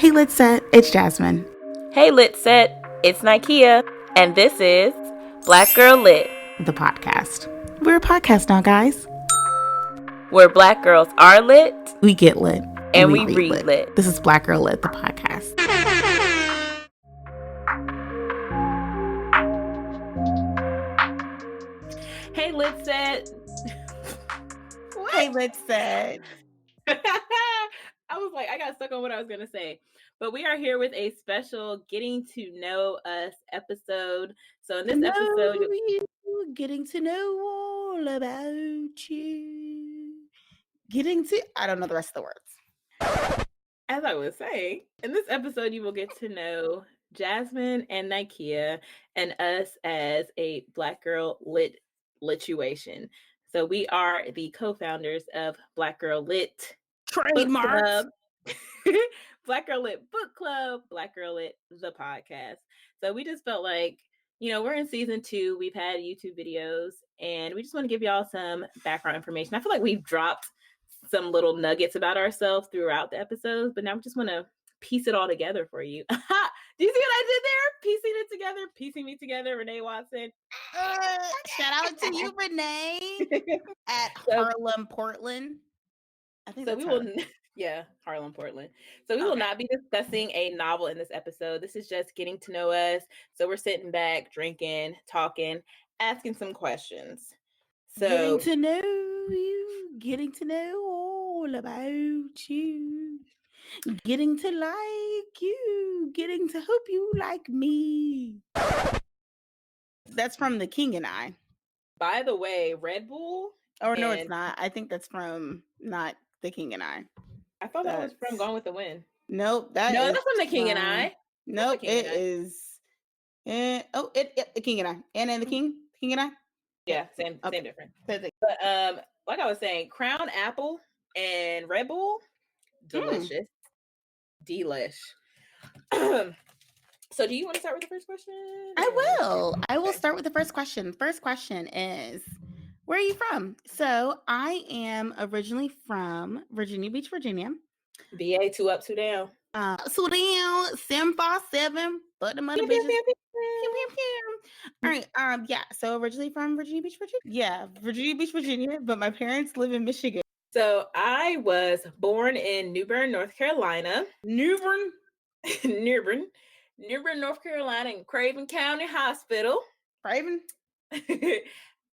Hey, Lit Set, it's Jasmine. Hey, Lit Set, it's Nikea, and this is Black Girl Lit, The podcast. We're a podcast now, guys. where Black girls are lit We get lit. and we read lit. This is Black Girl Lit, the podcast. Hey, Lit Set. Hey, Lit Set. I was like, I got stuck on what I was going to say. But we are here with a special Getting to Know Us episode. So in this episode, Getting to know all about you. I don't know the rest of the words. as I was saying, in this episode, you will get to know Jasmine and Nikea and us as a Black Girl Lit lituation. So we are the co-founders of Black Girl Lit Trademark. Black Girl Lit Book Club, Black Girl Lit the podcast. So we just felt like, we're in season 2. We've had YouTube videos and we just want to give y'all some background information. I feel like we've dropped some little nuggets about ourselves throughout the episodes, but now we just want to piece it all together for you. Do you see what I did there? Piecing me together, Renee Watson. Shout out to you, Renee, at Harlem, Portland. I think so that's we will. Yeah, Harlem, Portland. So we will not be discussing a novel in this episode. This is just getting to know us. So we're sitting back, drinking, talking, asking some questions. So getting to know you, getting to know all about you, getting to like you, getting to hope you like me. That's from The King and I. By the way, Red Bull. No, it's not. I think that's from not The King and I. I thought that was from Gone with the Wind. Nope. That's from The King and I. Nope, it is. The King and I. Anna and the King? King and I? Yeah, same difference. But like I was saying, Crown Apple and Red Bull, delicious. Delish. So do you want to start with the first question? I will start with the first question. First question is, where are you from? So I am originally from Virginia Beach, Virginia. BA 2 up, 2 down. 2 down, 757, but the mother bitches. All right. Yeah. So originally from Virginia Beach, Virginia. Yeah, Virginia Beach, Virginia. But my parents live in Michigan. So I was born in New Bern, North Carolina. New Bern, North Carolina, in Craven County Hospital. Craven.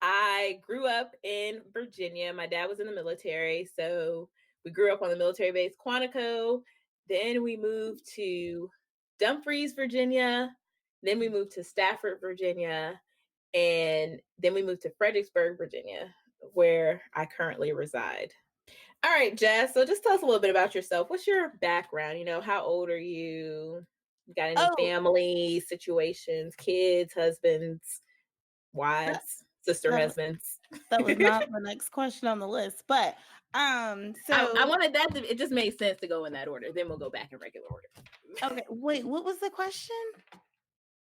I grew up in Virginia. My dad was in the military, so we grew up on the military base Quantico. Then we moved to Dumfries, Virginia. Then we moved to Stafford, Virginia. And then we moved to Fredericksburg, Virginia, where I currently reside. All right, Jess. So just tell us a little bit about yourself. What's your background? How old are you? Got any family situations, kids, husbands, wives, husbands? That was not the next question on the list, but so I wanted that it just made sense to go in that order. Then we'll go back in regular order. Okay, wait, what was the question?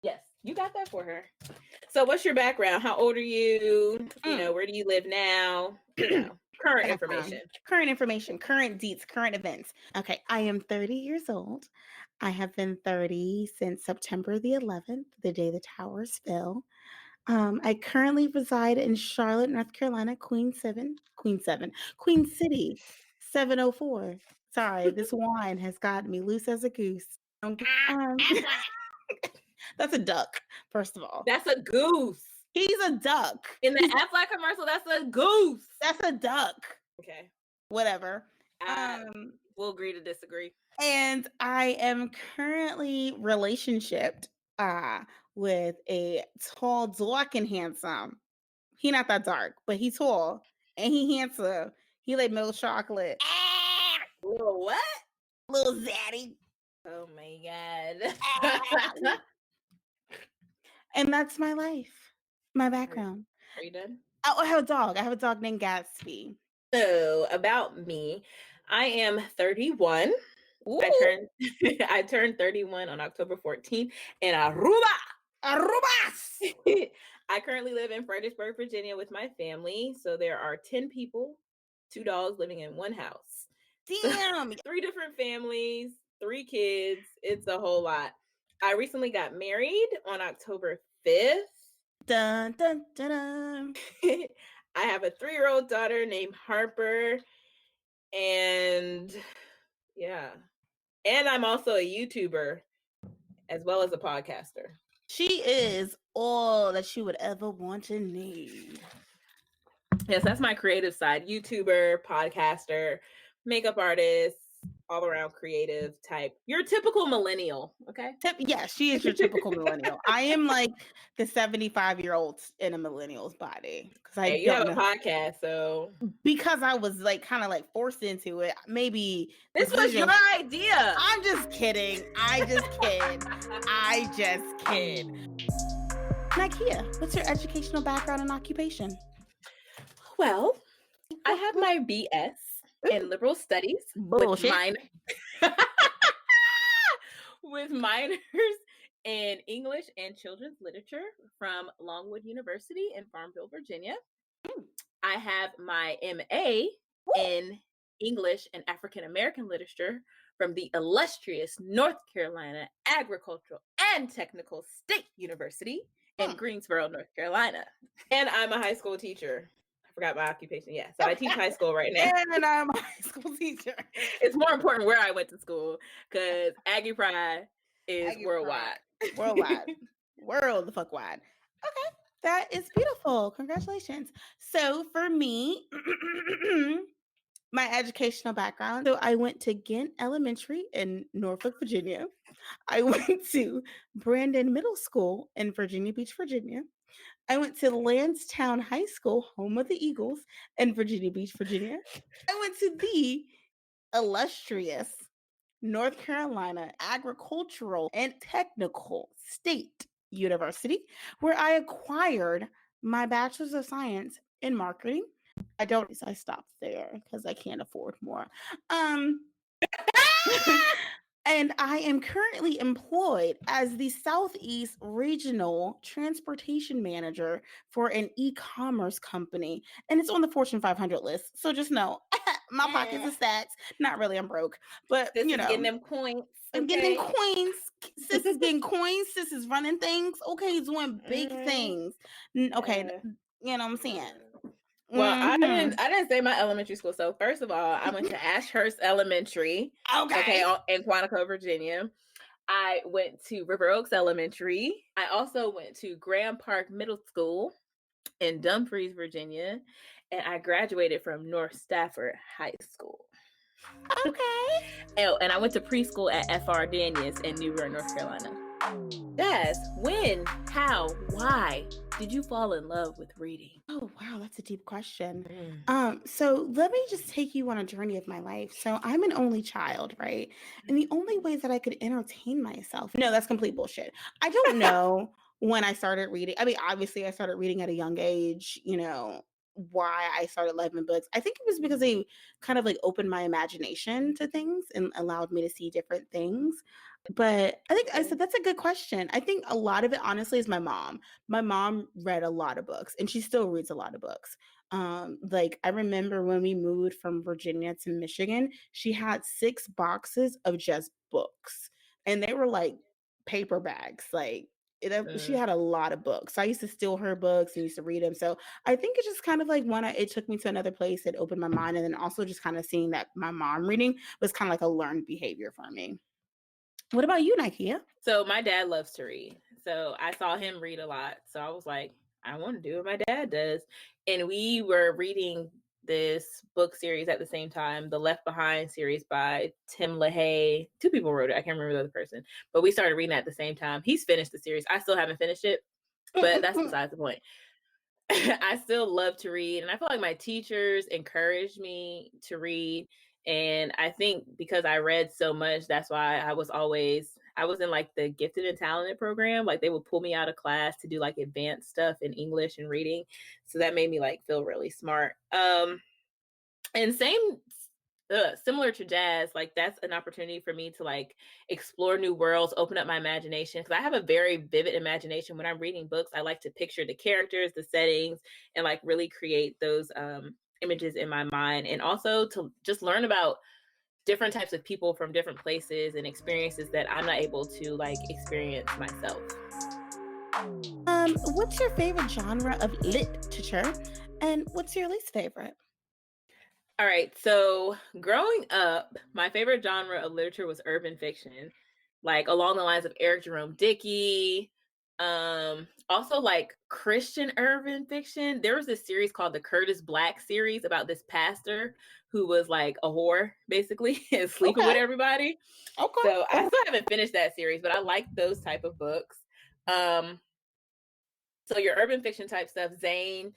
Yes, you got that for her. So what's your background? How old are you? Where do you live now? Current information. Current deets, current events. Okay, I am 30 years old. I have been 30 since September the 11th, the day the towers fell. I currently reside in Charlotte, North Carolina, Queen City, 704. Sorry, this wine has got me loose as a goose. That's a duck, first of all. That's a goose. He's a duck. In the Aflac commercial, that's a goose. That's a duck. Okay. Whatever. We'll agree to disagree. And I am currently relationshiped with a tall, dark, and handsome. He not that dark, but he tall and he handsome. He like milk chocolate. Little what? Little zaddy. Oh my God. And that's my life. My background. Are you done? Oh, I have a dog. I have a dog named Gatsby. So about me, I am 31. I turned 31 on October 14th in Aruba. Arubas! I currently live in Fredericksburg, Virginia with my family. So there are 10 people, 2 dogs living in one house. Damn. 3 different families. 3 kids. It's a whole lot. I recently got married on October 5th. Dun, dun, dun, dun. I have a 3-year-old daughter named Harper. And yeah. And I'm also a YouTuber as well as a podcaster. She is all that you would ever want to need. Yes, that's my creative side. YouTuber, podcaster, makeup artist, all around creative type. You're a typical millennial, okay? Yeah, she is your typical millennial. I am like the 75-year-old in a millennial's body because I Yeah, you don't have a know. podcast, so Because I was like kind of like forced into it. Maybe this was your idea. I'm just kidding. I just kid. I just kid. Nakia, what's your educational background and occupation? Well, I have my BS in liberal studies Bullshit. with minors in English and children's literature from Longwood University in Farmville, Virginia. I have my MA in English and African American literature from the illustrious North Carolina Agricultural and Technical State University in Greensboro, North Carolina. And I'm a high school teacher. I forgot my occupation. Yeah, so I teach high school right now. And I'm a high school teacher. It's more important where I went to school because Aggie Pride is worldwide. Worldwide. World the fuck wide. Okay. That is beautiful. Congratulations. So for me, my educational background. So I went to Ghent Elementary in Norfolk, Virginia. I went to Brandon Middle School in Virginia Beach, Virginia. I went to Lansdowne High School, home of the Eagles, in Virginia Beach, Virginia. I went to the illustrious North Carolina Agricultural and Technical State University, where I acquired my Bachelor's of Science in Marketing. I stopped there because I can't afford more. And I am currently employed as the Southeast Regional Transportation Manager for an e-commerce company. And it's on the Fortune 500 list. So just know my pockets are stacked. Not really, I'm broke. But This you is know, getting them coins. I'm getting them coins. Sis is getting coins. Sis is running things. Okay, doing big things. Okay, you know what I'm saying? Well, I didn't say my elementary school. So first of all, I went to Ashurst Elementary. Okay, in Quantico, Virginia. I went to River Oaks Elementary. I also went to Graham Park Middle School in Dumfries, Virginia, and I graduated from North Stafford High School. Okay. Oh, and I went to preschool at FR Daniels in New Bern, North Carolina. Jazz, when, how, why did you fall in love with reading? Oh, wow, that's a deep question. So let me just take you on a journey of my life. So I'm an only child, right? And the only way that I could entertain myself, no, that's complete bullshit. I don't know when I started reading. I mean, obviously I started reading at a young age, you know, why I started loving books. I think it was because they kind of like opened my imagination to things and allowed me to see different things. But I think I said that's a good question. I think a lot of it honestly is my mom. My mom read a lot of books and she still reads a lot of books. Like I remember when we moved from Virginia to Michigan, she had 6 boxes of just books and they were like paper bags. Like she had a lot of books. So I used to steal her books and used to read them. So I think it's just kind of like it took me to another place that opened my mind. And then also just kind of seeing that my mom reading was kind of like a learned behavior for me. What about you, Nakia? So my dad loves to read. So I saw him read a lot. So I was like, I want to do what my dad does. And we were reading this book series at the same time, the Left Behind series by Tim LaHaye. 2 people wrote it. I can't remember the other person. But we started reading at the same time. He's finished the series. I still haven't finished it. But that's besides the point. I still love to read. And I feel like my teachers encouraged me to read. And I think because I read so much, that's why I was in like the gifted and talented program. Like they would pull me out of class to do like advanced stuff in English and reading. So that made me like feel really smart. And similar to Jazz, like that's an opportunity for me to like explore new worlds, open up my imagination. Because I have a very vivid imagination when I'm reading books. I like to picture the characters, the settings, and like really create those images in my mind, and also to just learn about different types of people from different places and experiences that I'm not able to like experience myself. What's your favorite genre of literature, and what's your least favorite? All right. So growing up, my favorite genre of literature was urban fiction, like along the lines of Eric Jerome Dickey. Also like Christian urban fiction. There was this series called the Curtis Black series about this pastor who was like a whore, basically, and sleeping with Okay, everybody. okay, So I okay. still haven't finished that series, but I like those type of books. Um, so your urban fiction type stuff, Zane.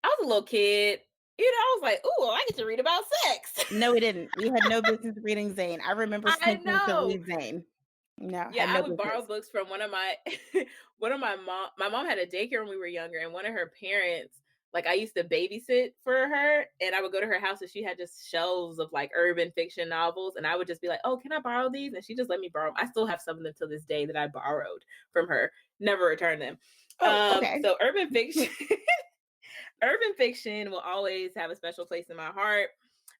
I was a little kid, I was like, "Ooh, I get to read about sex." No, we didn't. We had no business reading Zane. I remember I sneaking to know. read Zane. No, Yeah, had I no would borrow business. books from one of my my mom had a daycare when we were younger, and one of her parents, like I used to babysit for her, and I would go to her house and she had just shelves of like urban fiction novels, and I would just be like, "Oh, can I borrow these?" And she just let me borrow them. I still have some of them to this day that I borrowed from her, never returned them. Oh, okay. So urban fiction urban fiction will always have a special place in my heart.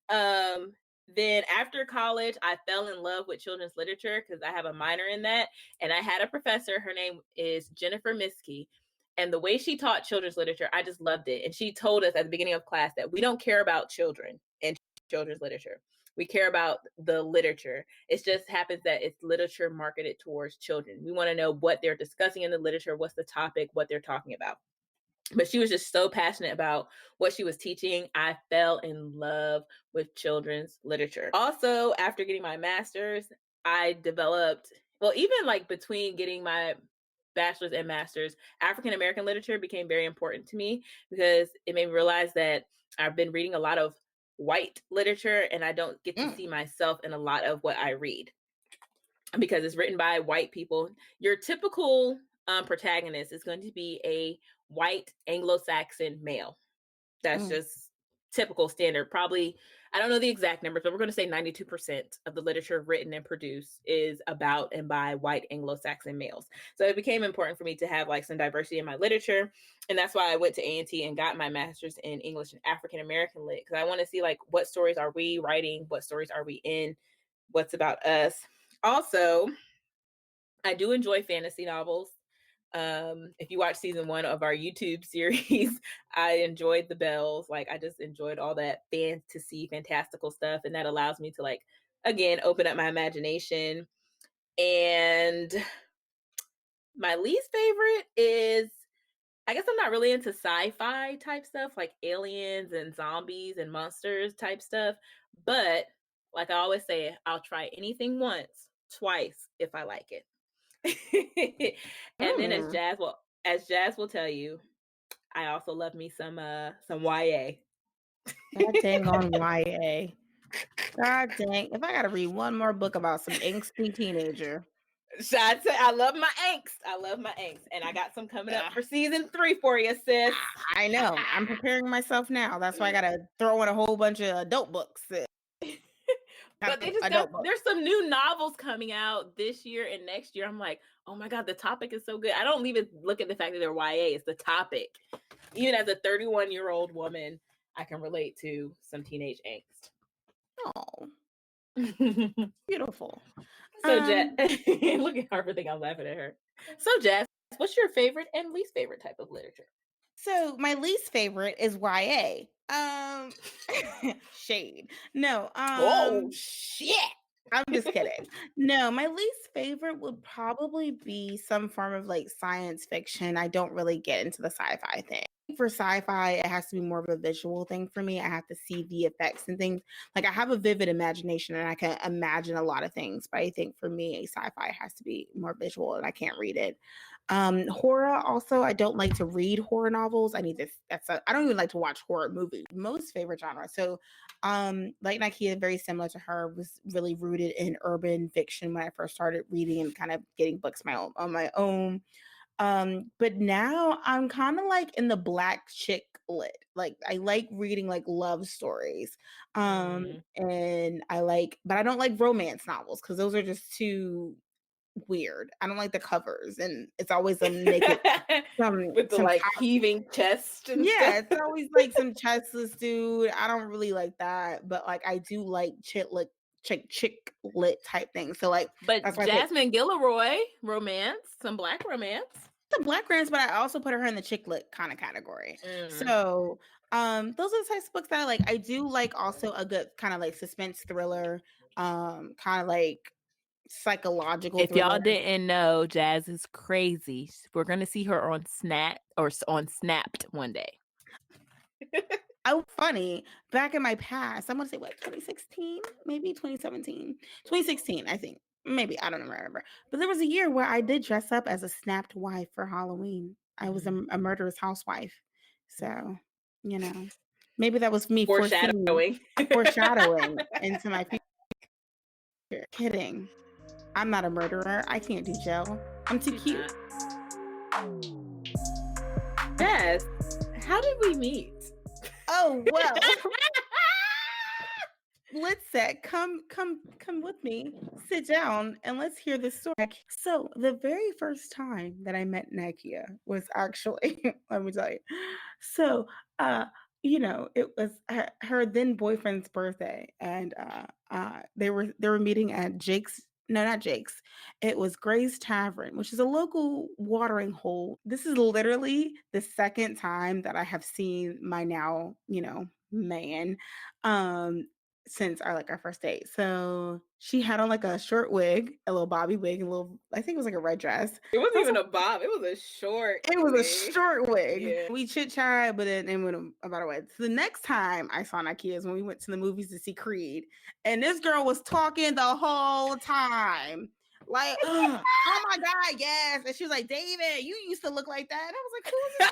Um, then after college, I fell in love with children's literature because I have a minor in that. And I had a professor, her name is Jennifer Miskey. And the way she taught children's literature, I just loved it. And she told us at the beginning of class that we don't care about children in children's literature. We care about the literature. It just happens that it's literature marketed towards children. We want to know what they're discussing in the literature, what's the topic, what they're talking about. But she was just so passionate about what she was teaching. I fell in love with children's literature. Also, after getting my master's, I developed, well, even like between getting my bachelor's and master's, African American literature became very important to me because it made me realize that I've been reading a lot of white literature and I don't get to Mm, see myself in a lot of what I read because it's written by white people. Your typical protagonist is going to be a white Anglo-Saxon male. That's mm. just typical standard. Probably, I don't know the exact numbers, but we're going to say 92% of the literature written and produced is about and by white Anglo-Saxon males. So it became important for me to have like some diversity in my literature. And that's why I went to A&T and got my master's in English and African American lit, because I want to see like what stories are we writing, what stories are we in, what's about us. Also, I do enjoy fantasy novels. If you watch season 1 of our YouTube series, I enjoyed the bells. Like I just enjoyed all that fantasy, fantastical stuff. And that allows me to like, again, open up my imagination. And my least favorite is, I guess I'm not really into sci-fi type stuff like aliens and zombies and monsters type stuff. But like I always say, I'll try anything once, twice if I like it. And then Mm. as Jazz will tell you, I also love me some YA. God dang on YA. God dang. If I gotta read one more book about some angsty teenager. Should say I love my angst. I love my angst. And I got some coming up Ugh, for season 3 for you, sis. I know. I'm preparing myself now. That's why I gotta throw in a whole bunch of adult books. But they just got Adult books. there's some new novels coming out this year and next year. I'm like, oh my God, the topic is so good. I don't even look at the fact that they're YA, it's the topic. Even as a 31-year-old woman, I can relate to some teenage angst. Oh, So beautiful. Jazz, Um, look at her think I'm laughing at her. So Jazz, what's your favorite and least favorite type of literature? so my least favorite is YA. Shade. No, Oh shit! I'm just kidding. No, my least favorite would probably be some form of like science fiction. I don't really get into the sci-fi thing. For sci-fi, it has to be more of a visual thing for me. I have to see the effects and things. Like I have a vivid imagination and I can imagine a lot of things, but I think for me, sci-fi has to be more visual and I can't read it. Horror also, I don't like to read horror novels. I need this. I don't even like to watch horror movies. Most favorite genre. So like Nakia, very similar to her, was really rooted in urban fiction when I first started reading and kind of getting books on my own. But now I'm kind of like in the black chick lit. Like I like reading like love stories. Mm. And I like, but I don't like romance novels because those are just too weird. I don't like the covers, and it's always a naked With the some like heaving chest and yeah, stuff. it's always like some chestless dude. I don't really like that, but like I do like chick lit type thing. So like, But that's why I picked Jasmine Gilroy, romance, some Black romance. the Black romance, but I also put her in the chick lit kind of category. Mm. So those are the types of books that I like. I do like also a good kind of like suspense thriller, kind of like psychological If thriller. y'all didn't know, Jazz is crazy. We're gonna see her on Snap or on Snapped one day. Oh, funny. Back in my past, I'm gonna say what 2016, maybe 2017, 2016, I think. Maybe I don't remember. But there was a year where I did dress up as a snapped wife for Halloween. I was a murderous housewife. So, you know, maybe that was me Foreshadowing. foreshadowing into my future. Kidding. I'm not a murderer. I can't do jail. I'm too cute. Jazz, how did we meet? Oh well. Let's come with me, sit down, and let's hear the story. So the very first time that I met Nakia was actually, let me tell you. So it was her then boyfriend's birthday, and they were meeting at Jake's. No, not Jake's. It was Gray's Tavern, which is a local watering hole. This is literally the second time that I have seen my now, man. Since our first date. So she had on like a short wig, a little bobby wig, I think it was like a red dress. It wasn't even a bob, it was a short wig. Yeah. We chit chat, but then it went about our way. So the next time I saw Nakia is when we went to the movies to see Creed. And this girl was talking the whole time. Like, oh my God, yes. And she was like, David, you used to look like that. And I was like, who's this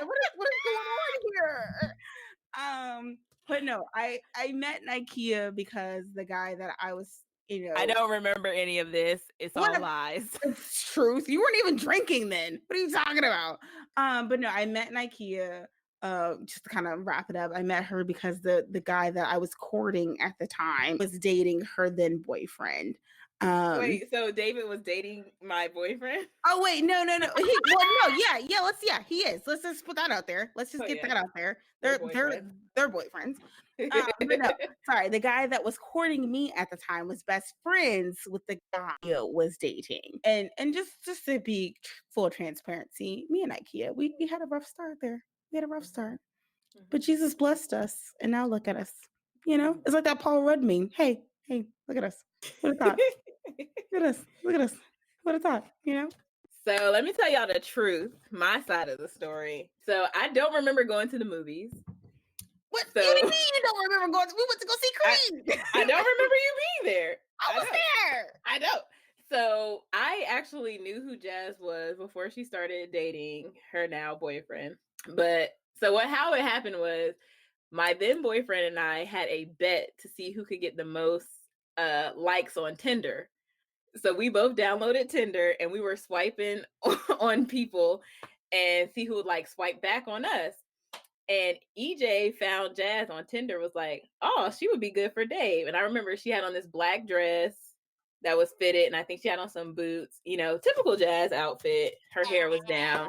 girl? What is going on here? But no, I met Nakia because the guy that I was, I don't remember any of this. It's all lies. It's truth. You weren't even drinking then. What are you talking about? But no, I met Nakia. Just to kind of wrap it up, I met her because the guy that I was courting at the time was dating her then boyfriend. Wait, so David was dating my boyfriend? Oh wait, no. He is. Let's just put that out there. Let's just get that out there. They're boyfriends. But no, sorry, the guy that was courting me at the time was best friends with the guy I was dating. And just to be full transparency, me and Ikea, we had a rough start there. We had a rough start. But Jesus blessed us, and now look at us. It's like that Paul Rudd meme. Hey, look at us. What a thought. Look at us. What a thought, So let me tell y'all the truth, my side of the story. So I don't remember going to the movies. What do you mean you don't remember going? We went to go see Creed. I don't remember you being there. I was there. I don't. So I actually knew who Jazz was before she started dating her now boyfriend. But so how it happened was my then boyfriend and I had a bet to see who could get the most likes on Tinder. So we both downloaded Tinder and we were swiping on people and see who would like swipe back on us. And EJ found Jazz on Tinder, was like, oh, she would be good for Dave. And I remember she had on this black dress that was fitted, and I think she had on some boots, typical Jazz outfit. Her hair was down.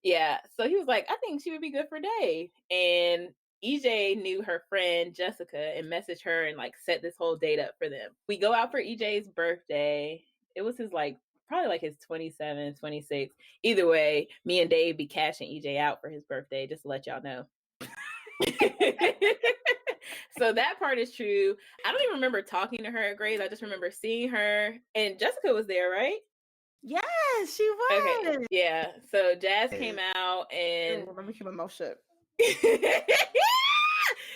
Yeah. So he was like, I think she would be good for Dave. And EJ knew her friend Jessica and messaged her and like set this whole date up for them. We go out for EJ's birthday. It was his probably like his 27, 26. Either way, me and Dave be cashing EJ out for his birthday, just to let y'all know. So that part is true. I don't even remember talking to her at Grace. I just remember seeing her, and Jessica was there, right? Yes, she was. Okay. Yeah. So Jazz came out and let me keep my mouth shut.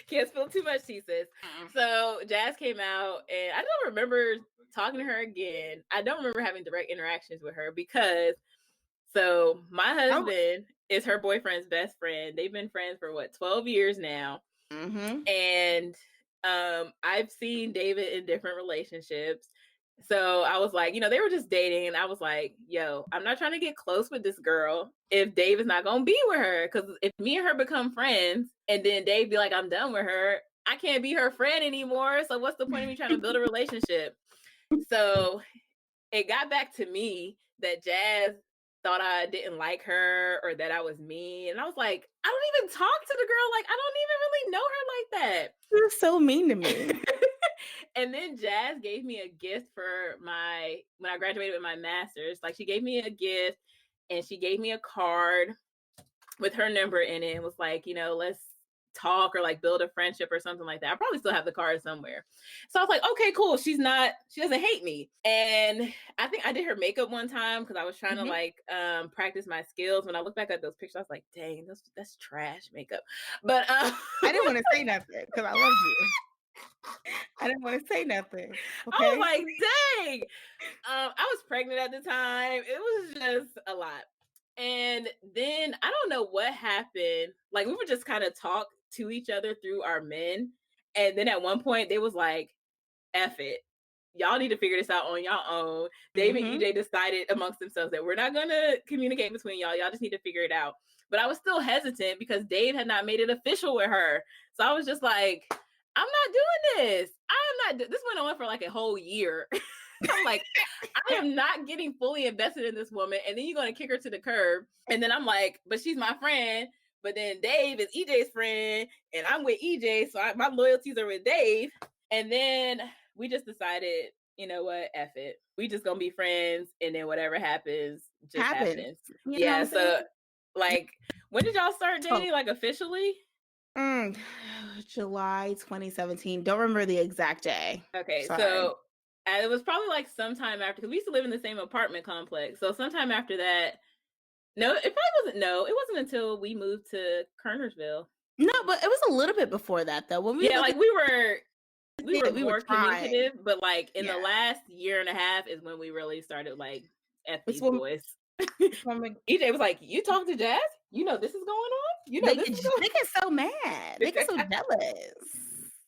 Can't spill too much, she says. So Jazz came out and I don't remember talking to her again. I don't remember having direct interactions with her because my husband is her boyfriend's best friend. They've been friends for 12 years now. Mm-hmm. And I've seen David in different relationships. So I was like, they were just dating. And I was like, yo, I'm not trying to get close with this girl if Dave is not going to be with her. Because if me and her become friends and then Dave be like, I'm done with her, I can't be her friend anymore. So what's the point of me trying to build a relationship? So it got back to me that Jazz thought I didn't like her or that I was mean. And I was like, I don't even talk to the girl. Like, I don't even really know her like that. You're so mean to me. And then Jazz gave me a gift for when I graduated with my master's. Like, she gave me a gift and she gave me a card with her number in it and was like, let's talk or like build a friendship or something like that. I probably still have the card somewhere. So I was like, okay, cool. She doesn't hate me. And I think I did her makeup one time because I was trying to like practice my skills. When I look back at those pictures, I was like, dang, that's trash makeup. But I didn't want to say nothing because I loved you. I didn't want to say nothing. Okay? I was like, dang. I was pregnant at the time. It was just a lot. And then I don't know what happened. Like, we would just kind of talk to each other through our men. And then at one point they was like, F it. Y'all need to figure this out on y'all own. Dave and EJ decided amongst themselves that we're not going to communicate between y'all. Y'all just need to figure it out. But I was still hesitant because Dave had not made it official with her. So I was just like, I'm not doing this. This went on for like a whole year. I'm like, I am not getting fully invested in this woman. And then you're going to kick her to the curb. And then I'm like, but she's my friend. But then Dave is EJ's friend. And I'm with EJ. So my loyalties are with Dave. And then we just decided, you know what? F it. We just going to be friends. And then whatever happens, just happens. Yeah. So like, when did y'all start dating? Like, officially? July 2017. Don't remember the exact day. Okay. Sorry. So it was probably like sometime after, because we used to live in the same apartment complex. So sometime after that, it wasn't until we moved to Kernersville. No, but it was a little bit before that though. When we were more communicative, but like in the last year and a half is when we really started like F these boys. EJ was like, you talk to Jazz? You know this is going on? They get so mad. They get so jealous.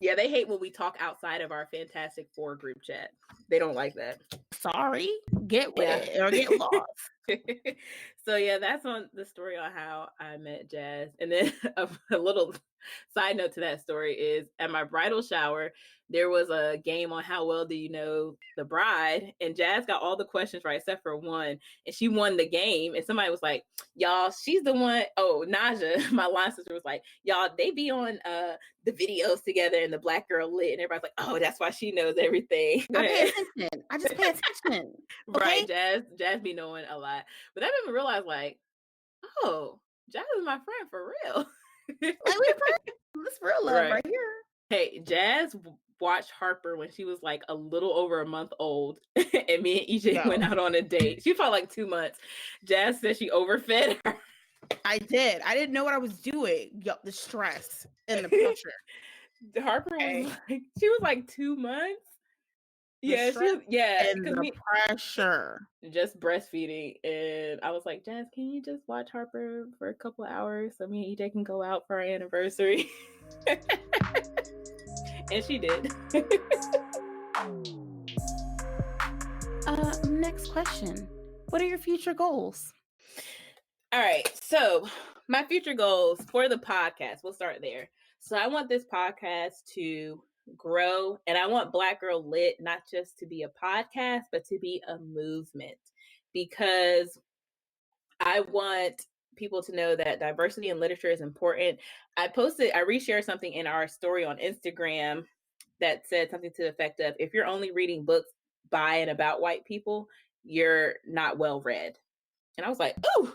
Yeah, they hate when we talk outside of our Fantastic Four group chat. They don't like that. Sorry. Get with it or get lost. So yeah, that's on the story on how I met Jazz. And then a little side note to that story is at my bridal shower, there was a game on how well do you know the bride, and Jazz got all the questions right except for one, and she won the game. And somebody was like, y'all, she's the one. Oh, Naja, my line sister, was like, y'all, they be on the videos together and the Black Girl Lit, and everybody's like, oh, that's why she knows everything. I pay attention. I just pay attention. Okay? Right, Jazz be knowing a lot. But that made me realize, like, oh, Jazz is my friend for real. Like, we're friends. This real love right here. Hey, Jazz watched Harper when she was like a little over a month old, and me and EJ went out on a date. She felt like 2 months. Jazz said she overfed her. I did. I didn't know what I was doing. The stress and the pressure. Harper was like 2 months. Yeah, and the pressure. Just breastfeeding, and I was like, Jazz, can you just watch Harper for a couple of hours so me and EJ can go out for our anniversary? And she did. Next question. What are your future goals? All right. So my future goals for the podcast, we'll start there. So I want this podcast to grow, and I want Black Girl Lit not just to be a podcast, but to be a movement, because I want people to know that diversity in literature is important. I reshared something in our story on Instagram that said something to the effect of, if you're only reading books by and about white people, you're not well read. And I was like, ooh,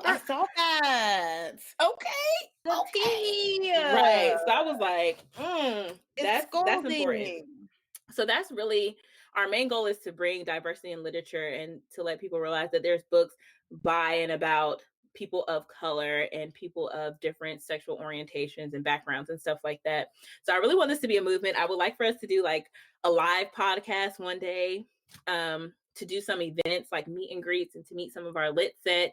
I saw that. Okay. Right. So I was like, that's important. So that's really our main goal, is to bring diversity in literature and to let people realize that there's books by and about people of color and people of different sexual orientations and backgrounds and stuff like that. So I really want this to be a movement. I would like for us to do like a live podcast one day, to do some events like meet and greets and to meet some of our lit set.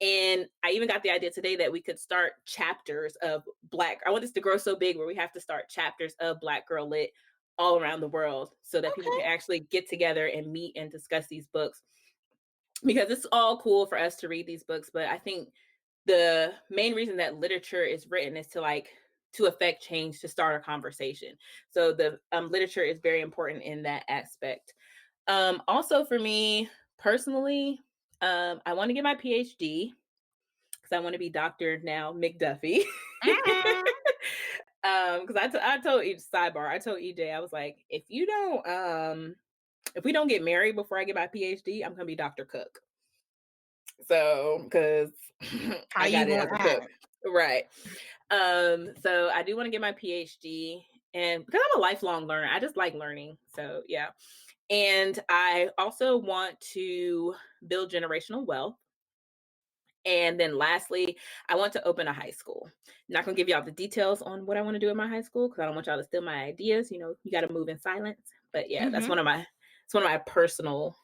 And I even got the idea today that we could start chapters of I want this to grow so big where we have to start chapters of Black Girl Lit all around the world, so that people can actually get together and meet and discuss these books. Because it's all cool for us to read these books, but I think the main reason that literature is written is to affect change, to start a conversation. So the literature is very important in that aspect. Also for me personally, I want to get my PhD because I want to be Dr. now McDuffie. Because I told each sidebar, I told EJ, I was like, if we don't get married before I get my PhD, I'm gonna be Dr. Cook. So, because How I you got it gonna as a cook, act? right? So I do want to get my PhD, and because I'm a lifelong learner, I just like learning. So yeah, and I also want to build generational wealth. And then lastly, I want to open a high school. Not gonna give y'all the details on what I want to do in my high school because I don't want y'all to steal my ideas. You know, you got to move in silence. But yeah, that's Mhm. one of my personal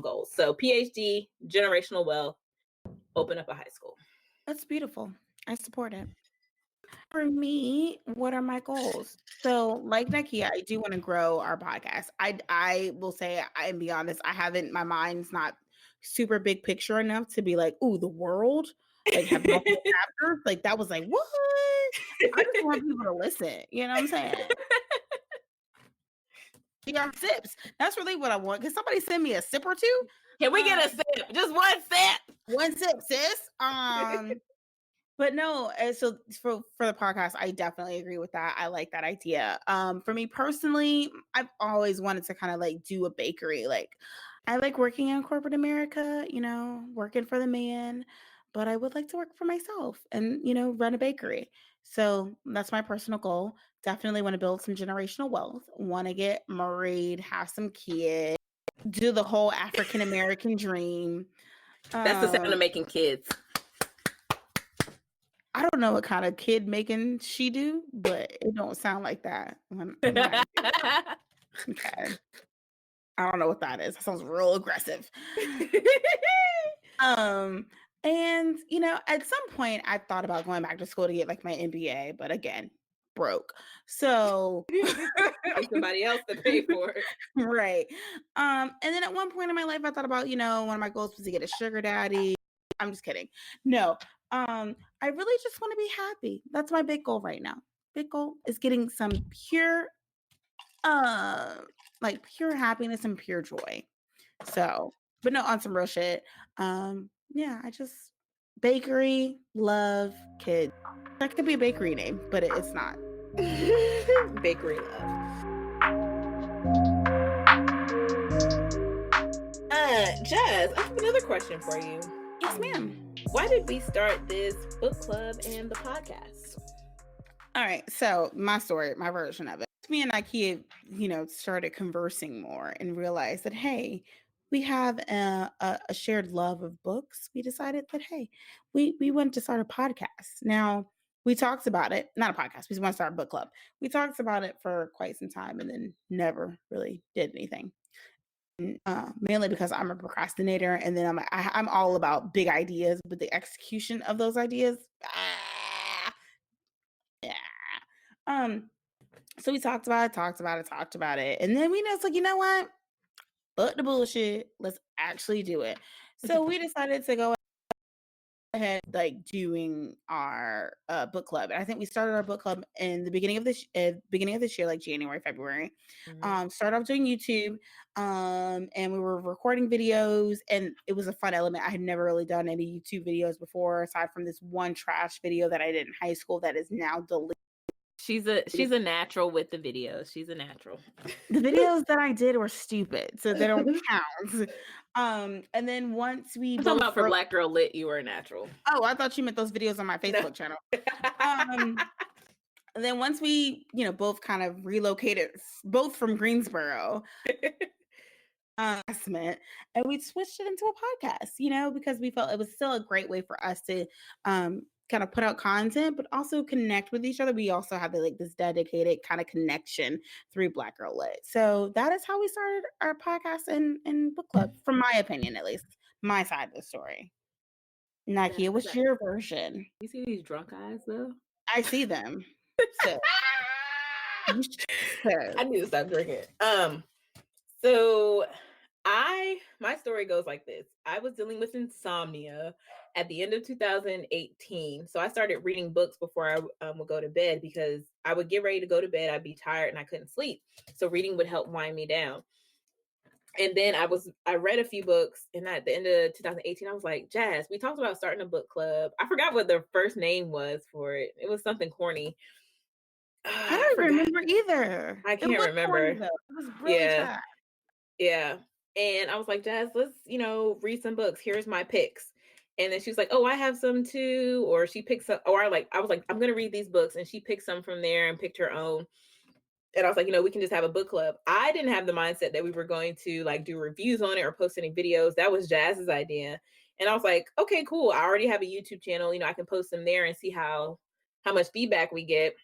goals. So PhD, generational wealth, open up a high school. That's beautiful. I support it. For me, what are my goals? So, like Nakia, I do want to grow our podcast. I will say, and be honest, I haven't. My mind's not super big picture enough to be like, ooh, the world, like have multiple chapters. Like that was like what? I just want people to listen. You know what I'm saying? PR sips. That's really what I want. Can somebody send me a sip or two? Can we get a Um, sip? Just one sip. one sip, sis. But no, so for the podcast, I definitely agree with that. I like that idea. For me personally, I've always wanted to kind of like do a bakery. Like, I like working in corporate America, working for the man, but I would like to work for myself and run a bakery. So that's my personal goal. Definitely want to build some generational wealth. Want to get married, have some kids, do the whole African American dream. That's the sound Um, of making kids. I don't know what kind of kid making she do, but it don't sound like that when I do it. Okay. I don't know what that is. That sounds real aggressive. Um, and at some point I thought about going back to school to get like my MBA, but again, broke. So Get somebody else to pay for it. right. And then at one point in my life I thought about, one of my goals was to get a sugar daddy. I'm just kidding. No. I really just want to be happy. That's my big goal right now. Big goal is getting some pure like pure happiness and pure joy. So, but no, on some real shit. Yeah, I just bakery, love, kids. That could be a bakery name, but it's not. Bakery love. Jazz, I have another question for you. Yes, ma'am. Why did we start this book club and the podcast? All right, so my story, my version of it. Me and Ikea, started conversing more and realized that hey, we have a shared love of books. We decided that hey, we want to start a podcast. Now we talked about it, not a podcast. We want to start a book club. We talked about it for quite some time and then never really did anything. Mainly because I'm a procrastinator, and then I'm all about big ideas, but the execution of those ideas, yeah. So we talked about it, and then we know it's like, you know what? Fuck the bullshit. Let's actually do it. So we decided to go ahead like doing our book club. And I think we started our book club in the beginning of this year, like January, February. Started off doing YouTube, and we were recording videos, and it was a fun element. I had never really done any YouTube videos before, aside from this one trash video that I did in high school that is now deleted. She's a natural with the videos. She's a natural. The videos that I did were stupid, so they don't count. And then once we I'm talking both about for Black Girl Lit, you were a natural. Oh, I thought you meant those videos on my Facebook channel. And then once we, both kind of relocated, both from Greensboro, and we switched it into a podcast, because we felt it was still a great way for us to kind of put out content, but also connect with each other. We also have this dedicated kind of connection through Black Girl Lit. So that is how we started our podcast and book club, from my opinion, at least, my side of the story. Nakia, what's your version? You see these drunk eyes though? I see them. So, I need to stop drinking. So my story goes like this. I was dealing with insomnia at the end of 2018. So I started reading books before I would go to bed, because I would get ready to go to bed. I'd be tired and I couldn't sleep. So reading would help wind me down. And then I read a few books, and at the end of 2018, I was like, Jazz, we talked about starting a book club. I forgot what the first name was for it. It was something corny. I I don't even forgot. remember either. I It can't was corny remember. though. It was really Yeah. trash. Yeah. And I was like, Jazz, let's, read some books. Here's my picks. And then she was like, oh, I have some too. Or she picked some, or I was like, I'm going to read these books. And she picked some from there and picked her own. And I was like, we can just have a book club. I didn't have the mindset that we were going to like do reviews on it or post any videos. That was Jazz's idea. And I was like, okay, cool. I already have a YouTube channel. I can post them there and see how much feedback we get.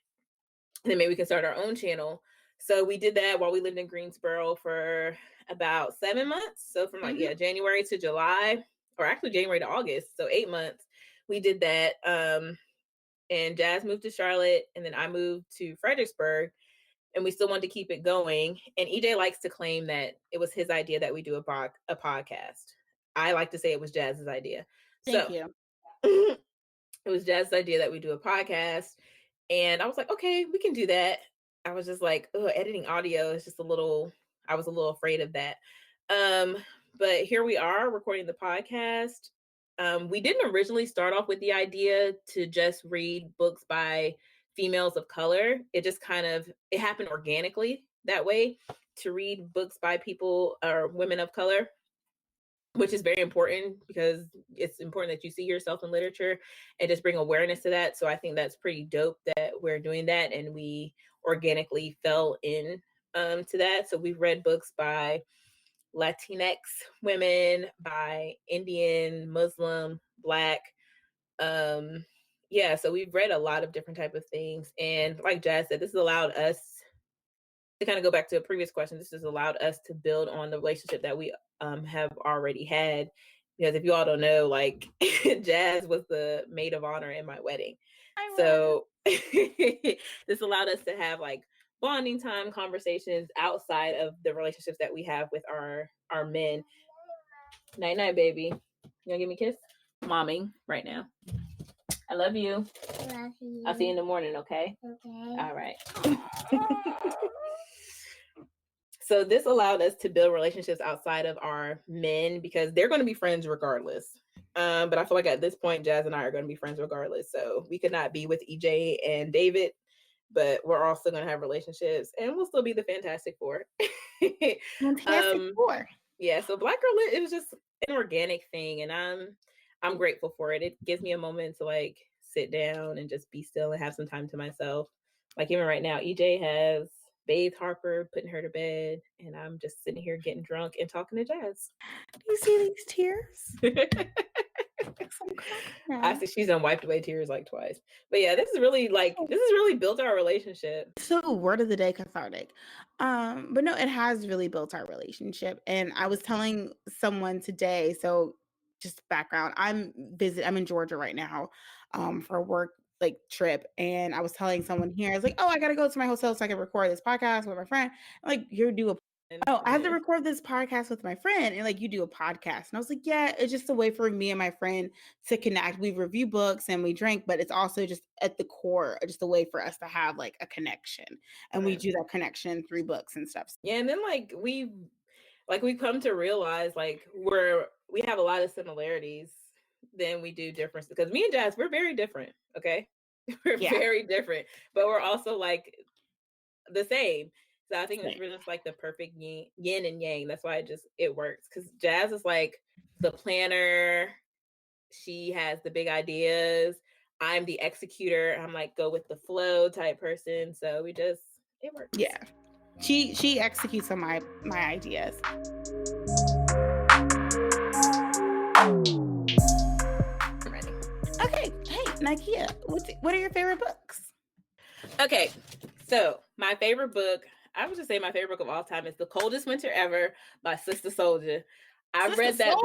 And then maybe we can start our own channel. So we did that while we lived in Greensboro for about 7 months. So from January to July, or actually January to August. So 8 months, we did that. And Jazz moved to Charlotte, and then I moved to Fredericksburg, and we still wanted to keep it going. And EJ likes to claim that it was his idea that we do a podcast. I like to say it was Jazz's idea. Thank So you. it was Jazz's idea that we do a podcast. And I was like, okay, we can do that. I was just like, editing audio is just I was a little afraid of that. But here we are recording the podcast. We didn't originally start off with the idea to just read books by females of color. It just it happened organically that way, to read books by people or women of color, which is very important because it's important that you see yourself in literature and just bring awareness to that. So I think that's pretty dope that we're doing that, and we organically fell in to that. So we've read books by Latinx women, by Indian, Muslim, Black. Yeah, so we've read a lot of different type of things. And like Jazz said, this has allowed us to kind of go back to a previous question. This has allowed us to build on the relationship that we have already had. Because if you all don't know, like Jazz was the maid of honor in my wedding. So this allowed us to have like bonding time conversations outside of the relationships that we have with our men. Night night, baby. You gonna give me a kiss? Momming right now. I love you. Love you. I'll see you in the morning, okay? Okay. All right. So this allowed us to build relationships outside of our men, because they're going to be friends regardless. But I feel like at this point, Jazz and I are going to be friends regardless. So we could not be with EJ and David, but we're also going to have relationships, and we'll still be the Fantastic Four. Fantastic Four. Yeah. So Black Girl Lit, it was just an organic thing, and I'm grateful for it. It gives me a moment to like sit down and just be still and have some time to myself. Like even right now, EJ has bathed Harper, putting her to bed, and I'm just sitting here getting drunk and talking to Jazz. Do you see these tears? I see she's done wiped away tears like twice. But yeah, this has really built our relationship. So word of the day, cathartic. But no, it has really built our relationship. And I was telling someone today, so just background, I'm in Georgia right now for a work like trip. And I was telling someone here, I was like, oh, I gotta go to my hotel so I can record this podcast with my friend. I'm like, you do a I have to record this podcast with my friend, and like you do a podcast. And I was like, yeah, it's just a way for me and my friend to connect. We review books and we drink, but it's also just at the core, just a way for us to have like a connection. And we do that connection through books and stuff. Yeah, and then we come to realize like we have a lot of similarities than we do differences, because me and Jazz, we're very different. Okay. We're very different, but we're also like the same. So I think we're just like the perfect yin and yang. That's why it works. Because Jazz is like the planner. She has the big ideas. I'm the executor. I'm like go with the flow type person. So it works. Yeah. She executes on my ideas. I'm ready. Okay. Hey, Nikia, what are your favorite books? Okay. So my favorite book, I would just say my favorite book of all time is The Coldest Winter Ever by Sister Souljah. I read that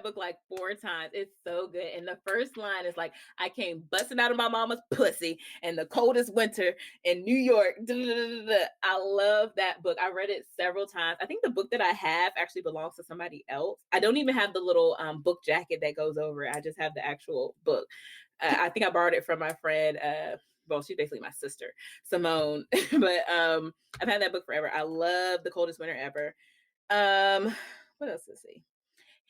book like 4 times. It's so good. And the first line is like, I came busting out of my mama's pussy in the coldest winter in New York. I love that book. I read it several times. I think the book that I have actually belongs to somebody else. I don't even have the little book jacket that goes over it. I just have the actual book. I think I borrowed it from my friend, well, she's basically my sister, Simone. But I've had that book forever. I love The Coldest Winter Ever. What else to see?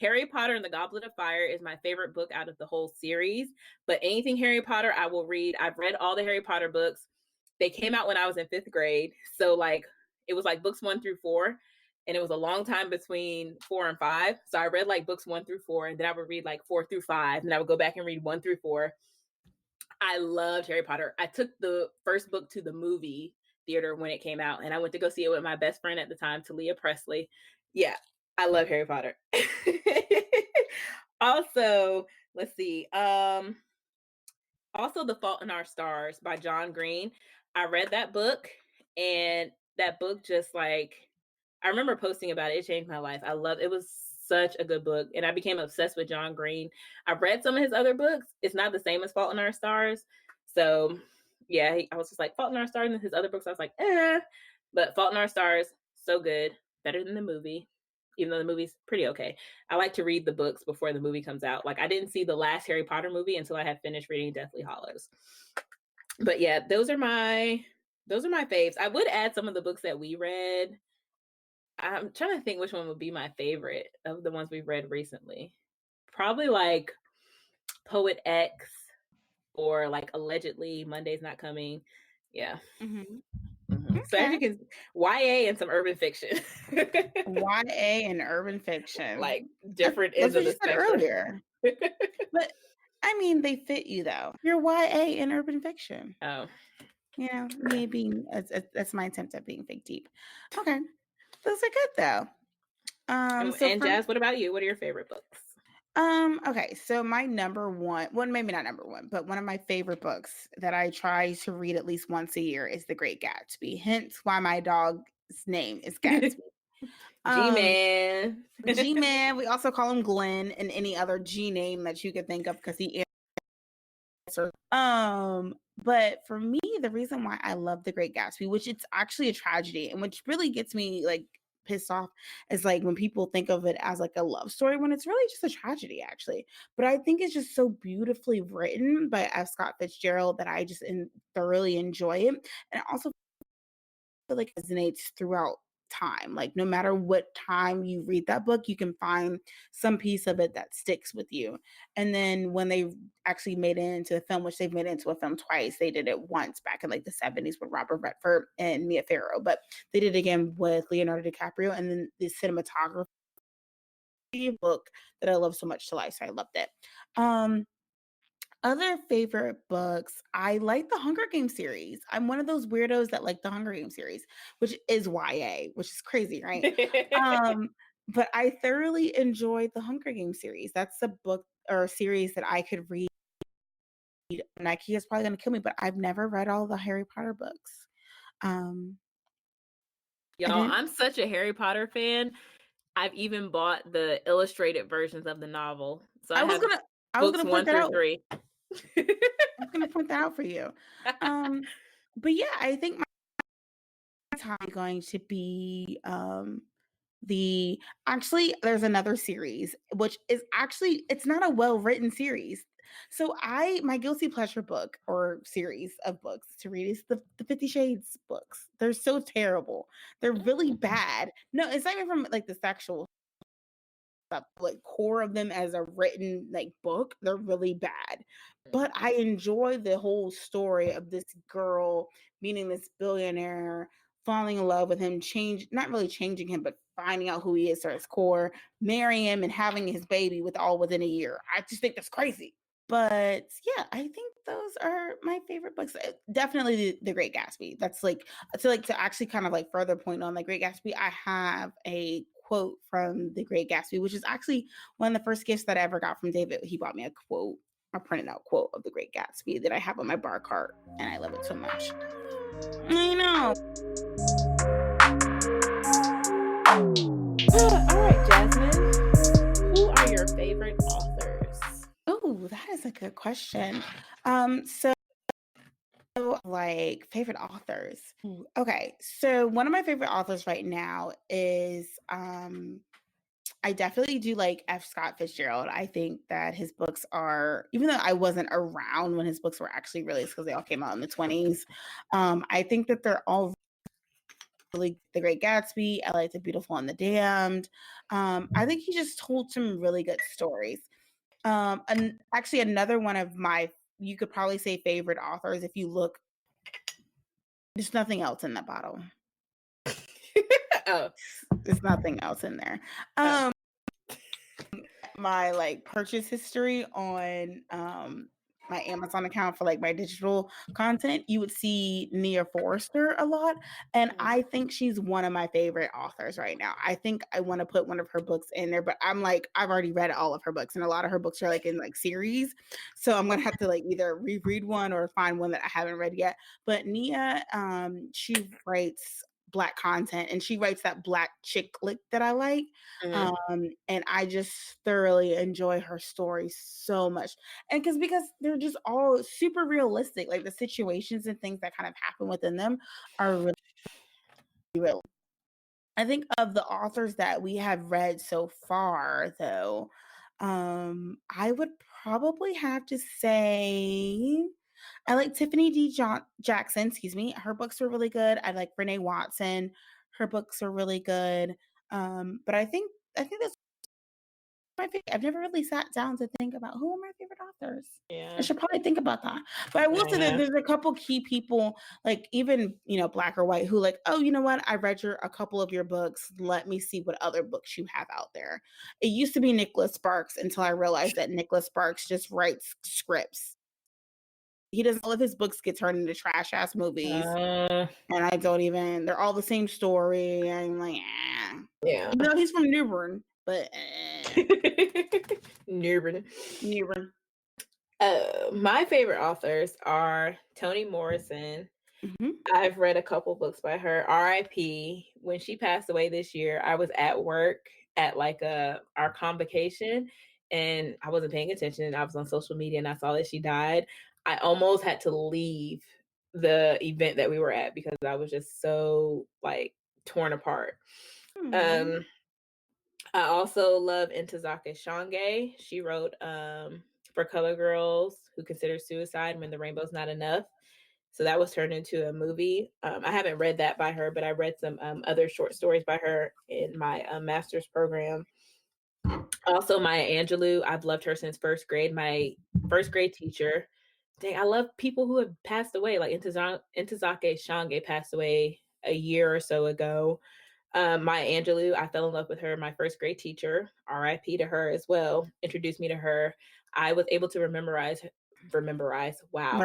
Harry Potter and the Goblet of Fire is my favorite book out of the whole series, but anything Harry Potter, I will read. I've read all the Harry Potter books. They came out when I was in 5th grade, so, like, it was, like, books 1 through 4, and it was a long time between 4 and 5, so I read, like, books 1 through 4, and then I would read, like, 4 through 5, and I would go back and read 1 through 4. I loved Harry Potter. I took the first book to the movie theater when it came out, and I went to go see it with my best friend at the time, Talia Presley. Yeah, I love Harry Potter. Also, let's see. Also The Fault in Our Stars by John Green. I read that book, and that book just, like, I remember posting about it. It changed my life. I love it. Was such a good book, and I became obsessed with John Green. I've read some of his other books. It's not the same as Fault in Our Stars. So, yeah, I was just like Fault in Our Stars, and his other books I was like, eh. But Fault in Our Stars, so good, better than the movie. Even though the movie's pretty okay. I like to read the books before the movie comes out. Like, I didn't see the last Harry Potter movie until I had finished reading Deathly Hallows. But yeah, those are my faves. I would add some of the books that we read. I'm trying to think which one would be my favorite of the ones we've read recently. Probably like Poet X or like Allegedly Monday's Not Coming. Yeah. Mhm. So as you Okay. can, YA and some urban fiction. YA and urban fiction. Like different That's ends of what you the said spectrum. earlier. But I mean, they fit you though. You're YA and urban fiction. Oh. Yeah, me being that's my attempt at being fake deep. Okay, those are good though. So And for Jazz, what about you? What are your favorite books? okay, so my number one, well, maybe not number one, but one of my favorite books that I try to read at least once a year is The Great Gatsby. Hence why my dog's name is Gatsby. Um, G-Man. G-Man, we also call him Glenn and any other G name that you could think of because he answers. But for me, the reason why I love The Great Gatsby, which it's actually a tragedy, and which really gets me like pissed off, is like when people think of it as like a love story when it's really just a tragedy, actually. But I think it's just so beautifully written by F. Scott Fitzgerald that I just thoroughly enjoy it, and I also feel like it resonates throughout time. Like no matter what time you read that book, you can find some piece of it that sticks with you. And then when they actually made it into a film, which they've made it into a film twice, they did it once back in like the 70s with Robert Redford and Mia Farrow, but they did it again with Leonardo DiCaprio, and then the cinematography book that I love so much to life. So I loved it. Um other favorite books, I like the Hunger Games series. I'm one of those weirdos that like the Hunger Games series, which is YA, which is crazy, right? Um, but I thoroughly enjoyed the Hunger Games series. That's a book or a series that I could read. Nike is probably gonna kill me, but I've never read all the Harry Potter books. Um, I Y'all, didn't I'm such a Harry Potter fan. I've even bought the illustrated versions of the novel. So I I was have gonna I was books gonna point 1 that through out. 3. I was gonna point that out for you. Um, but yeah, I think my time going to be the actually there's another series which is actually it's not a well-written series. So I my guilty pleasure book or series of books to read is the 50 Shades books. They're so terrible. They're really Mm. bad. No, it's not even from like the sexual like core of them as a written like book. They're really bad. But I enjoy the whole story of this girl meeting this billionaire, falling in love with him, not really changing him, but finding out who he is to his core, marrying him and having his baby within a year. I just think that's crazy. But yeah, I think those are my favorite books. Definitely the Great Gatsby. That's to actually kind of like further point on the Great Gatsby. I have a quote from the Great Gatsby, which is actually one of the first gifts that I ever got from David. He bought me a printed out quote of the Great Gatsby that I have on my bar cart, and I love it so much. I know. All right, Jasmine. Who are your favorite authors? Oh, that is a good question. So like favorite authors. Okay, so one of my favorite authors right now is I definitely do like F. Scott Fitzgerald. I think that his books are, even though I wasn't around when his books were actually released because they all came out in the 20s, I think that they're all really The Great Gatsby. I like The Beautiful and the Damned. I think he just told some really good stories. And actually, another one of my, you could probably say, favorite authors, if you look, there's nothing else in that bottle. Oh. There's nothing else in there. Oh. My like purchase history on my Amazon account for like my digital content, you would see Nia Forrester a lot. And I think she's one of my favorite authors right now. I think I want to put one of her books in there, but I'm like, I've already read all of her books, and a lot of her books are like in like series. So I'm gonna have to like either reread one or find one that I haven't read yet. But Nia, she writes Black content, and she writes that Black chick lit that I like. And I just thoroughly enjoy her stories so much. And because they're just all super realistic, like the situations and things that kind of happen within them are really real. I think of the authors that we have read so far, though, I would probably have to say I like Tiffany D. Jackson, excuse me. Her books were really good. I like Renee Watson. Her books are really good. But I think that's my favorite. I've never really sat down to think about who are my favorite authors. I Yeah. should probably think about that. But I will say that there's a couple key people, like even Black or White, who like, oh, you know what? I read a couple of your books. Let me see what other books you have out there. It used to be Nicholas Sparks until I realized that Nicholas Sparks just writes scripts. He doesn't. All of his books get turned into trash ass movies, and I don't even. They're all the same story. I'm like, yeah. He's from New Bern, but New Bern. Mm-hmm. My favorite authors are Toni Morrison. Mm-hmm. I've read a couple books by her. R.I.P. When she passed away this year, I was at work at like our convocation, and I wasn't paying attention. I was on social media and I saw that she died. I almost had to leave the event that we were at because I was just so like torn apart. Mm-hmm. I also love Ntozake Shange. She wrote For Color Girls Who Consider Suicide When the Rainbow's Not Enough. So that was turned into a movie. I haven't read that by her, but I read some other short stories by her in my master's program. Also, Maya Angelou. I've loved her since first grade. My first grade teacher. Dang, I love people who have passed away. Like Ntozake Shange passed away a year or so ago. Maya Angelou, I fell in love with her. My first grade teacher, RIP to her as well, introduced me to her. I was able to Wow.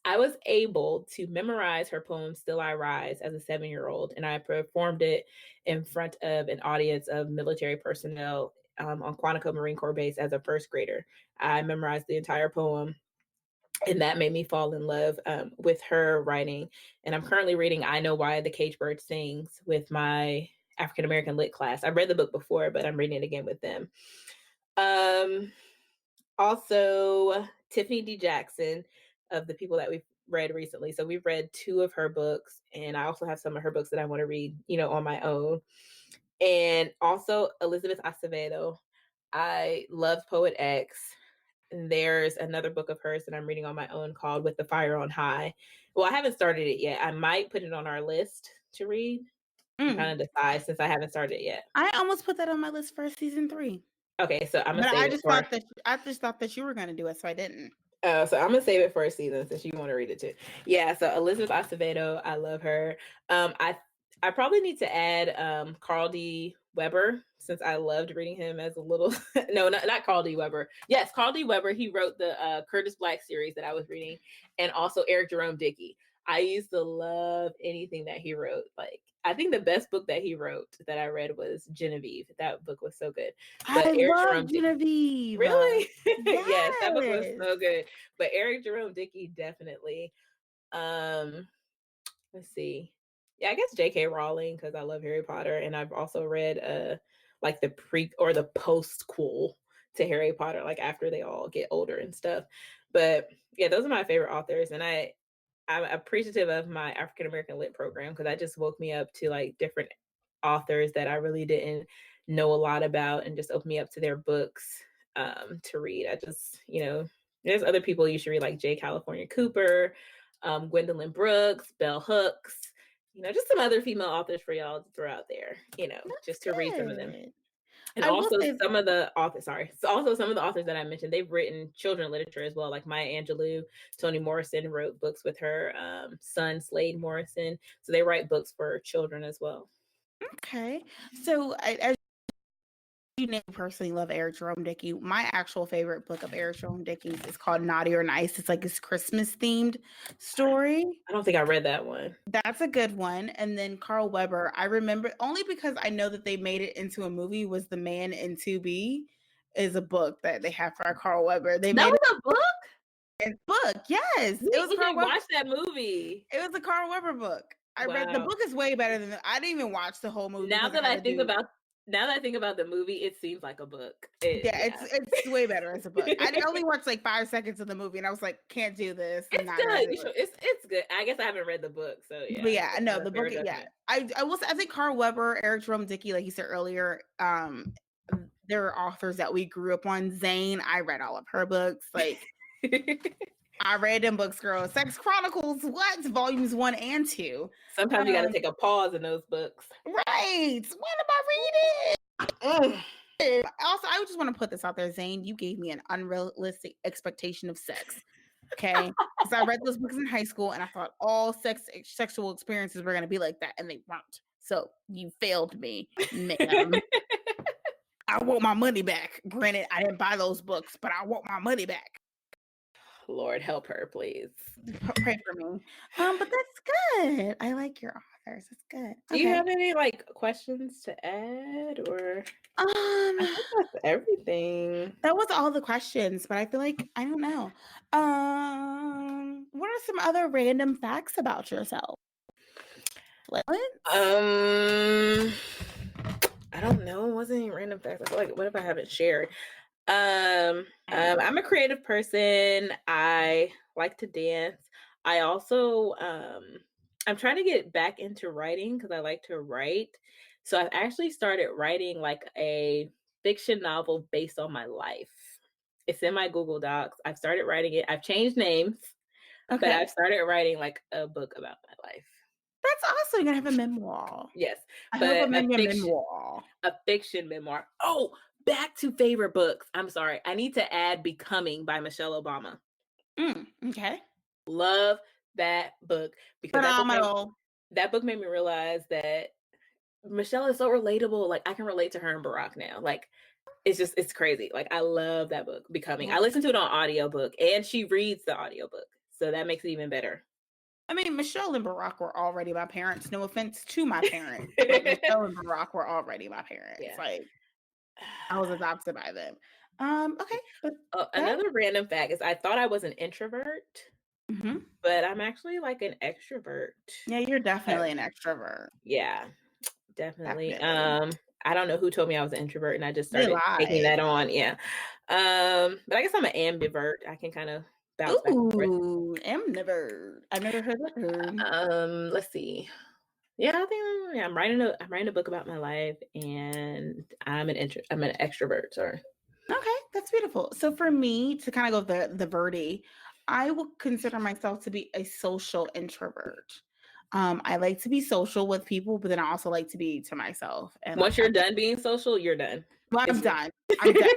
I was able to memorize her poem, Still I Rise, as a 7-year-old, and I performed it in front of an audience of military personnel on Quantico Marine Corps Base as a first grader. I memorized the entire poem, and that made me fall in love with her writing. And I'm currently reading I Know Why the Caged Bird Sings with my African American lit class. I've read the book before, but I'm reading it again with them. Also, Tiffany D. Jackson, of the people that we've read recently. So we've read 2 of her books, and I also have some of her books that I want to read, on my own. And also Elizabeth Acevedo. I love Poet X. And there's another book of hers that I'm reading on my own called With the Fire on High. Well, I haven't started it yet. I might put it on our list to read. I'm trying to decide since I haven't started it yet. I almost put that on my list for season 3. Okay, so I'm gonna But save I it just for. thought that you were gonna do it, so I didn't. So I'm gonna save it for a season since you want to read it too. Yeah, so Elizabeth Acevedo, I love her. I probably need to add Carl D. Weber, since I loved reading him as a little. No, not Carl D. Weber. Yes, Carl D. Weber. He wrote the Curtis Black series that I was reading, and also Eric Jerome Dickey. I used to love anything that he wrote. Like, I think the best book that he wrote that I read was Genevieve. That book was so good. But I Eric love Jerome Genevieve. Really? Yes. Yes, that book was so good. But Eric Jerome Dickey definitely. Let's see. Yeah, I guess J.K. Rowling because I love Harry Potter, and I've also read like the pre or the postquel to Harry Potter, like after they all get older and stuff. But yeah, those are my favorite authors, and I'm appreciative of my African American Lit program because that just woke me up to like different authors that I really didn't know a lot about, and just opened me up to their books to read. I just, there's other people you should read like J. California Cooper, Gwendolyn Brooks, Bell Hooks. just some other female authors for y'all to throw out there, That's just to read some of them. good. And I will also say, some of the authors, so also some of the authors that I mentioned, they've written children literature as well. Like Maya Angelou, Toni Morrison wrote books with her son, Slade Morrison. So they write books for children as well. okay. So as you know, personally love Eric Jerome Dickey. My actual favorite book of Eric Jerome Dickey's is called Naughty or Nice. It's like his Christmas themed story. I don't think I read that one. That's a good one. And then Carl Weber, I remember only because I know that they made it into a movie, was The Man in 2B is a book that they have for Carl Weber. They That made was a book? it a book. Yes. You It was need Carl to Weber. watch that movie. It was a Carl Weber book. I read the Wow. book is way better than I didn't even watch the whole movie. Now because that I had to think do- about the movie, it seems like a book. Yeah, it's way better as a book. I only watched like 5 seconds of the movie, and I was like, can't do this. I'm It's not gonna good. do You should, it. it's good. I guess I haven't read the book, so yeah. But yeah, no, That's the fair book. Yeah, judgment. I will say, I think Carl Weber, Eric Jerome Dickey, like you said earlier, there are authors that we grew up on. Zane, I read all of her books. Like I read them books, girl. Sex Chronicles, what? Volumes 1 and 2. Sometimes you got to take a pause in those books. Right. When am I reading? Also, I just want to put this out there, Zane. You gave me an unrealistic expectation of sex. Okay, because I read those books in high school, and I thought all sexual experiences were going to be like that, and they weren't. So you failed me, ma'am. I want my money back. Granted, I didn't buy those books, but I want my money back. Lord help her, please. Pray for me. But that's good. I like your authors. That's good. Do you have any questions to add, or? I think that's everything. That was all the questions, but I feel like I don't know. What are some other random facts about yourself? I don't know. It wasn't any random facts. I feel like, what if I haven't shared? I'm a creative person. I like to dance. I also I'm trying to get back into writing because I like to write. So I've actually started writing like a fiction novel based on my life. It's in my Google Docs. I've started writing it. I've changed names, but I've started writing like a book about my life. That's awesome. You're gonna have a memoir. Yes, but a fiction memoir. Oh, back to favorite books. I'm sorry. I need to add Becoming by Michelle Obama. Okay. Love that book because phenomenal. That book made me realize that Michelle is so relatable. Like I can relate to her and Barack now. Like it's crazy. Like I love that book, Becoming. I listened to it on audiobook and she reads the audiobook. So that makes it even better. I mean, Michelle and Barack were already my parents. No offense to my parents. But Michelle and Barack were already my parents. Yeah. Like I was adopted by them. Okay. But another random fact is I thought I was an introvert, but I'm actually like an extrovert. Yeah, you're definitely an extrovert. Yeah, definitely. I don't know who told me I was an introvert, and I just started taking that on. Yeah. But I guess I'm an ambivert. I can kind of bounce back and forth. Ambivert. I've never heard that term. Let's see. Yeah, I think I'm writing a book about my life, and I'm an extrovert. Sorry. Okay, that's beautiful. So for me, to kind of go the Verdi, I will consider myself to be a social introvert. I like to be social with people, but then I also like to be to myself. And once you're done being social, you're done. Well, I'm done. I'm done.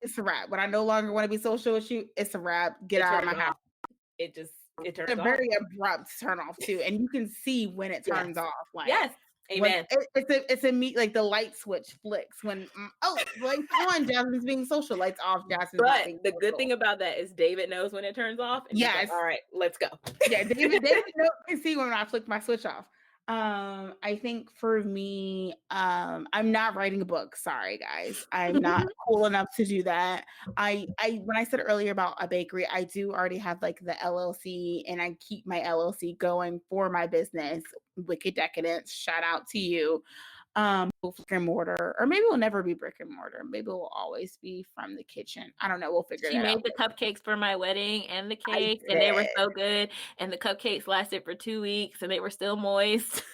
It's a wrap. When I no longer want to be social with you, it's a wrap. Get out of my house. It turns off. A very abrupt turn off too, and you can see when it turns off. Like amen. It's a meet like the light switch flicks when lights on, Jasmine's being social, lights off, Jasmine's but being the good thing about that is David knows when it turns off. And yes. Like, all right, let's go. Yeah, David knows, can see when I flick my switch off. I think for me, I'm not writing a book. Sorry, guys. I'm not cool enough to do that. I when I said earlier about a bakery, I do already have like the LLC, and I keep my LLC going for my business, Wicked Decadence. Shout out to you. Brick and mortar, or maybe we'll never be brick and mortar. Maybe we'll always be from the kitchen. I don't know. We'll figure it out. She made the cupcakes for my wedding and the cakes, and they were so good. And the cupcakes lasted for 2 weeks, and they were still moist.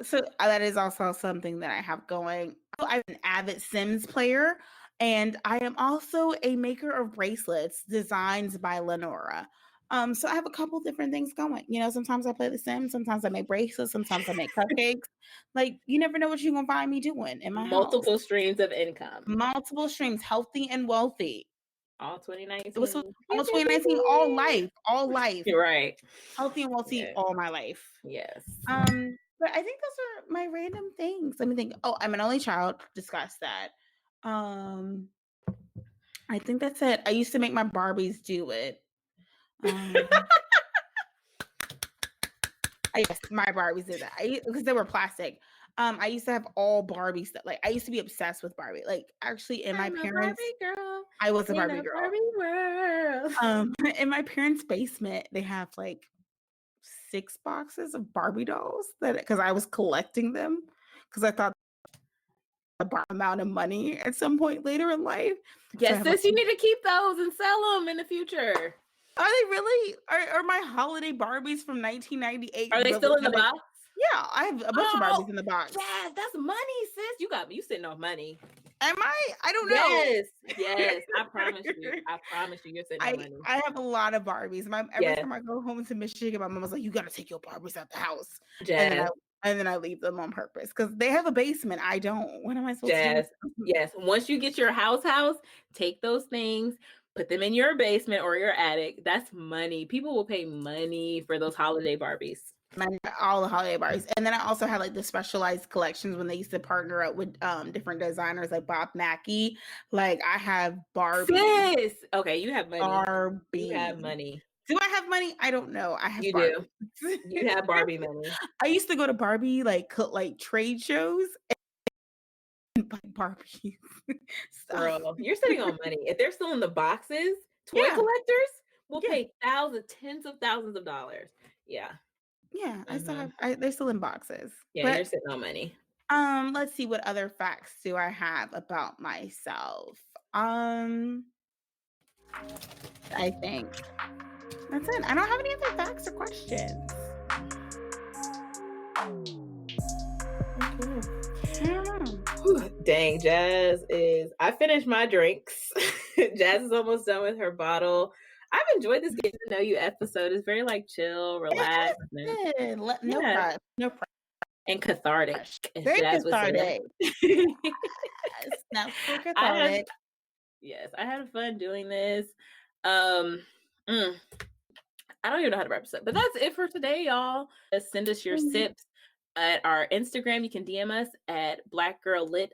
So that is also something that I have going. I'm an avid Sims player, and I am also a maker of bracelets designed by Lenora. So I have a couple different things going. Sometimes I play The Sims, sometimes I make bracelets, sometimes I make cupcakes. Like, you never know what you're gonna find me doing in my house. Multiple streams of income. Multiple streams, healthy and wealthy. All 2019. It was all 2019, all life. You're right. Healthy and wealthy all my life. Yes. But I think those are my random things. Let me think. Oh, I'm an only child. Discuss that. I think that's it. I used to make my Barbies do it. Yes, my Barbies did that. Because they were plastic. I used to have all Barbie stuff. Like, I used to be obsessed with Barbie. Like, actually, in my parents, I was a Barbie girl. Barbie world. In my parents' basement, they have like 6 boxes of Barbie dolls because I was collecting them because I thought a amount of money at some point later in life. Yes, sis, you need to keep those and sell them in the future. Are they really? Are my holiday Barbies from 1998? Are they still in the box? Yeah, I have a bunch of Barbies in the box. Yes, that's money, sis. You sitting on money. Am I don't know. Yes. I promise you. You're sitting on money. I have a lot of Barbies. Every time I go home to Michigan, my mom was like, "You got to take your Barbies out the house." And then I leave them on purpose because they have a basement. I don't. What am I supposed to do? Yes. Once you get your house, take those things, put them in your basement or your attic. That's money. People will pay money for those holiday Barbies. All the holiday Barbies. And then I also had like the specialized collections when they used to partner up with different designers like Bob Mackie. Like, I have Barbie. Sis. Okay, you have money. Barbie. You have money. Do I have money? I don't know. I have You Barbie. do. You have Barbie money. I used to go to Barbie like trade shows and buy Barbie. Girl, you're sitting on money. If they're still in the boxes, toy collectors will pay tens of thousands of dollars. Yeah. Yeah, I still have. They're still in boxes. Yeah, you're sitting on money. Let's see, what other facts do I have about myself? I think that's it. I don't have any other facts or questions. Dang, Jazz is. I finished my drinks. Jazz is almost done with her bottle. I've enjoyed this getting to know you episode. It's very like chill, relaxed. No pressure. And cathartic. Very cathartic. Now so cathartic. I had fun doing this. I don't even know how to wrap this up, but that's it for today, y'all. Send us your sips at our Instagram. You can DM us at blackgirllit_,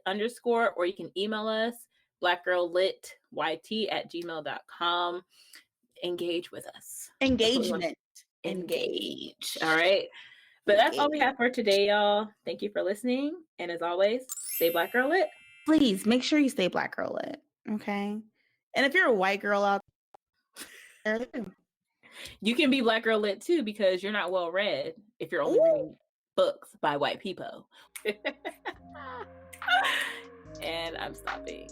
or you can email us blackgirllityt@gmail.com. Engage with us. Engagement. Engage. All right. But that's all we have for today, y'all. Thank you for listening. And as always, stay Black Girl Lit. Please make sure you stay Black Girl Lit. Okay. And if you're a white girl out there, you can be Black Girl Lit too, because you're not well read if you're only reading books by white people. And I'm stopping.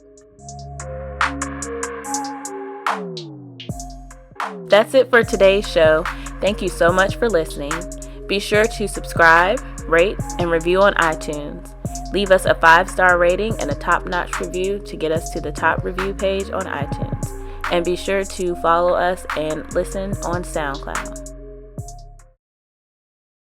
That's it for today's show. Thank you so much for listening. Be sure to subscribe, rate, and review on iTunes. Leave us a 5-star rating and a top-notch review to get us to the top review page on iTunes. And be sure to follow us and listen on SoundCloud.